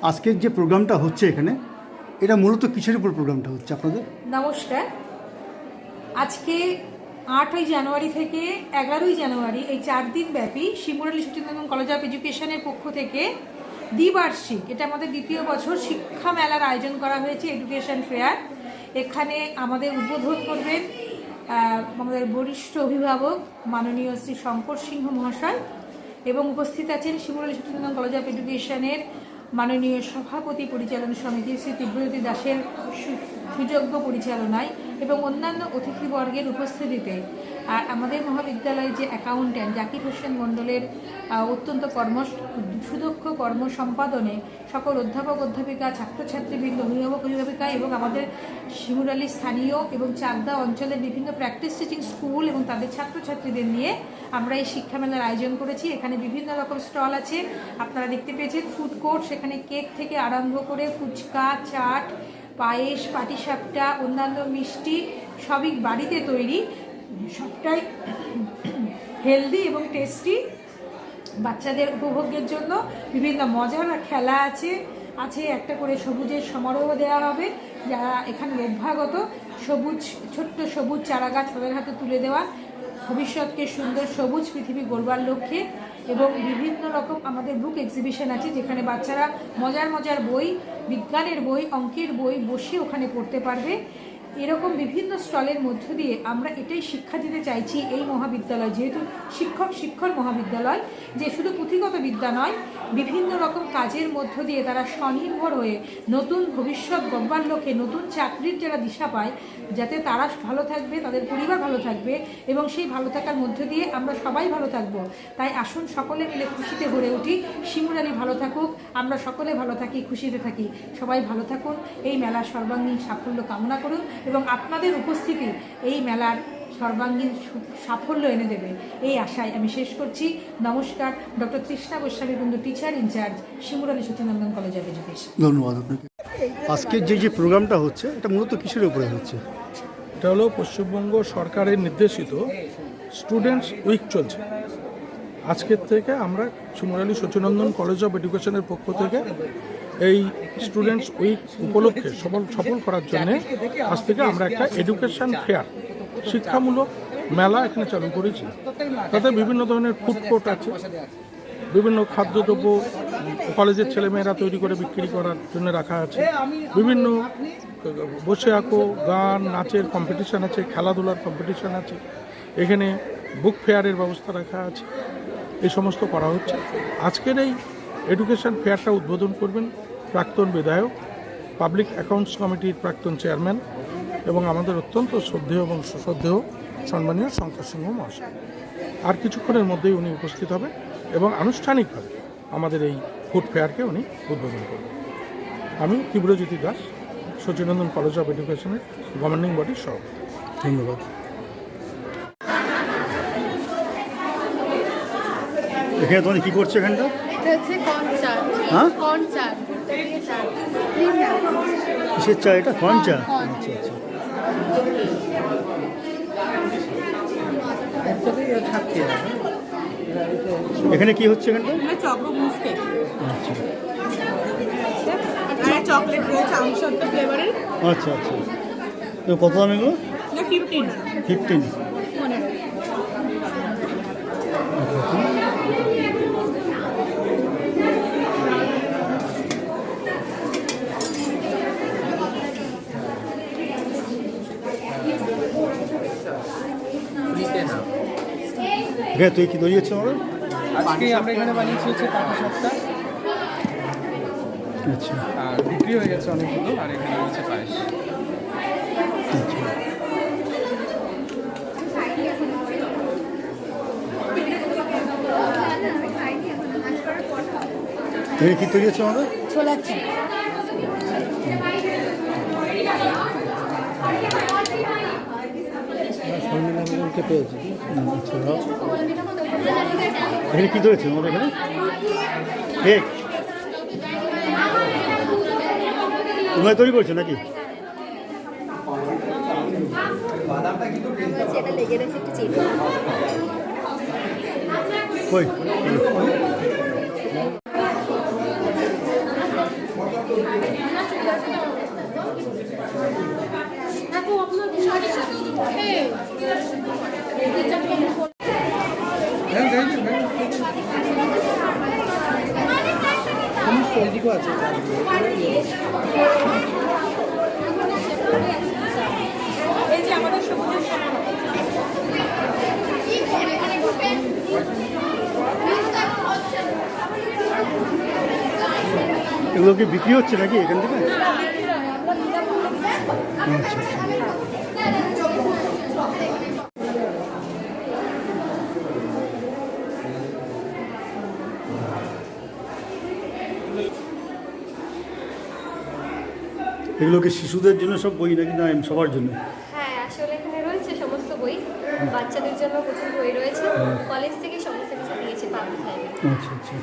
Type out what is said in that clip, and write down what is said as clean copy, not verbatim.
আজকের যে প্রোগ্রামটা হচ্ছে এখানে, এটা মূলত কিসের উপর প্রোগ্রামটা হচ্ছে আপনাদের? নমস্কার। আজকে 8ই জানুয়ারি থেকে 11ই জানুয়ারি এই 4 দিন ব্যাপী শিমুরালী সচিদানন্দ কলেজ অফ এডুকেশনের পক্ষ থেকে দ্বিবার্ষিক, এটা আমাদের দ্বিতীয় বছর, শিক্ষা মেলার আয়োজন করা হয়েছে, এডুকেশন ফেয়ার। এখানে আমাদের উদ্বোধন করবেন আমাদের বরিষ্ঠ অভিভাবক মাননীয় শ্রী শঙ্কর সিংহ মহাশয়, এবং উপস্থিত আছেন শিমুরালী সচিদানন্দ কলেজ অফ এডুকেশনের মাননীয় সভাপতি পরিচালনা সমিতি শ্রী তীব্রজ্যোতি দাসের সুযোগ্য পরিচালনায় এবং অন্যান্য অতিথিবর্গের উপস্থিতিতে। আর আমাদের মহাবিদ্যালয়ের যে অ্যাকাউন্ট্যান্ট জাকির হোসেন মণ্ডলের অত্যন্ত সুদক্ষ কর্ম সম্পাদনে সকল অধ্যাপক অধ্যাপিকা, ছাত্রছাত্রীবৃন্দ, অভিভাবক অভিভাবিকা এবং আমাদের শিমুরালী স্থানীয় এবং চাকদা অঞ্চলের বিভিন্ন প্র্যাকটিস টিচিং স্কুল এবং তাদের ছাত্রছাত্রীদের নিয়ে আমরা এই শিক্ষা মেলার আয়োজন করেছি। এখানে বিভিন্ন রকম স্টল আছে, আপনারা দেখতে পেয়েছেন। ফুড কোর্ট, সেখানে কেক থেকে আরম্ভ করে ফুচকা, চাট, পায়েস, পাটিসাপটা, অন্যান্য মিষ্টি সবই বাড়িতে তৈরি, সবটাই হেলদি এবং টেস্টি। বাচ্চাদের উপভোগের জন্য বিভিন্ন মজার খেলা আছে একটা করে সবুজের সমারোহ দেওয়া হবে, যারা এখানে অভ্যাগত ছোট্ট সবুজ চারাগাছ তাদের হাতে তুলে দেওয়া, ভবিষ্যৎকে সুন্দর সবুজ পৃথিবী গড়বার লক্ষ্যে। এবং বিভিন্ন রকম আমাদের বুক এক্সিবিশন আছে, যেখানে বাচ্চারা মজার বই, বিজ্ঞানের বই, অঙ্কের বই বসে ওখানে পড়তে পারবে। এরকম বিভিন্ন স্টলের মধ্য দিয়ে আমরা এটাই শিক্ষা দিতে চাইছি এই মহাবিদ্যালয়, যেহেতু শিক্ষক মহাবিদ্যালয়, যে শুধু পুঁথিগত বিদ্যা নয়, বিভিন্ন রকম কাজের মধ্য দিয়ে তারা স্বনির্ভর হয়ে নতুন ভবিষ্যৎ গড়বার লক্ষ্যে নতুন চাকরির যারা দিশা পায়, যাতে তারা ভালো থাকবে, তাদের পরিবার ভালো থাকবে এবং সেই ভালো থাকার মধ্য দিয়ে আমরা সবাই ভালো থাকব। তাই আসুন সকলে মিলে খুশিতে ভরে উঠি, শিমুরালী ভালো থাকুক, আমরা সকলে ভালো থাকি, খুশিতে থাকি। সবাই ভালো থাকুন, এই মেলার সর্বাঙ্গীন সাফল্য কামনা করুন এবং আপনাদের উপস্থিতি এই মেলার সর্বাঙ্গীন সাফল্য এনে দেবে, এই আশায় আমি শেষ করছি। নমস্কার। Doctor Trishna Goswami Kundu, teacher in charge, Shimurali Sachidananda college of education. ধন্যবাদ আপনাকে। আজকের যে প্রোগ্রামটা হচ্ছে, এটা মূলত কিসের উপরে হচ্ছে? এটা হলো পশ্চিমবঙ্গ সরকারের নির্দেশিত স্টুডেন্টস উইক চলছে। আজকের থেকে আমরা শিমুরালী সচিদানন্দ কলেজ অফ এডুকেশনের পক্ষ থেকে এই স্টুডেন্টস উইক উপলক্ষে সফল করার জন্য আজ থেকে আমরা একটা এডুকেশন ফেয়ার, শিক্ষামূলক মেলা এখানে চালু করেছি। তাতে বিভিন্ন ধরনের ফুড কোর্ট আছে, বিভিন্ন খাদ্যদ্রব্য কলেজের ছেলেমেয়েরা তৈরি করে বিক্রি করার জন্য রাখা আছে, বিভিন্ন বসে আঁকো, গান, নাচের কম্পিটিশান আছে, খেলাধুলার কম্পিটিশান আছে, এখানে বুক ফেয়ারের ব্যবস্থা রাখা আছে। এই সমস্ত করা হচ্ছে। আজকের এই এডুকেশন ফেয়ারটা উদ্বোধন করবেন প্রাক্তন বিধায়ক, পাবলিক অ্যাকাউন্টস কমিটির প্রাক্তন চেয়ারম্যান এবং আমাদের অত্যন্ত শ্রদ্ধেয় এবং সুশ্রদ্ধেয় সম্মানীয় শঙ্কর সিংহ মহাশয়। আর কিছুক্ষণের মধ্যেই উনি উপস্থিত হবেন এবং আনুষ্ঠানিকভাবে আমাদের এই ফুড ফেয়ারকে উনি উদ্বোধন করবেন। আমি তীব্রজ্যোতি দাস, সচিদানন্দ কলেজ অফ এডুকেশনের গভর্নিং বডির সভাপতি। ধন্যবাদ। এখানে তোমার কী করছে এখানটা? হ্যাঁ, কিসের চা এটা? কর্ন চা? আচ্ছা আচ্ছা। এখানে কি হচ্ছে এখানটা? আচ্ছা চকলেট রয়েছে আমসত্ত্ব ফ্লেভারের। আচ্ছা আচ্ছা। তো কত দাম এগুলো? 15। তুই কি তৈরি হচ্ছে আমাদের? আজকে আমরা এখানে বানিয়েছি হচ্ছে পাটিসাপটা। আচ্ছা, আর বিক্রি হয়ে গেছে অনেকগুলো, আর এখানে রয়েছে পায়েস। তুমি কি তৈরি হচ্ছে আমাদের? ছোলার চা। পেয়েছি। এখানে কী ধরেছে আমাদের এখানে? কেক তোমরা তৈরি করছো নাকি? কই এই যে আমাদের সবুজের সমাজ। এগুলো কি বিক্রি হচ্ছে নাকি এখান থেকে? আচ্ছা আচ্ছা। এগুলো কি শিশুদের জন্য সব বই নাকি না সবার জন্য? হ্যাঁ, আসলে এখানে রয়েছে সমস্ত বই, বাচ্চাদের জন্য প্রচুর বই রয়েছে, কলেজ থেকে সমস্ত কিছু দিয়েছে পাবলিক লাইব্রেরি। আচ্ছা আচ্ছা।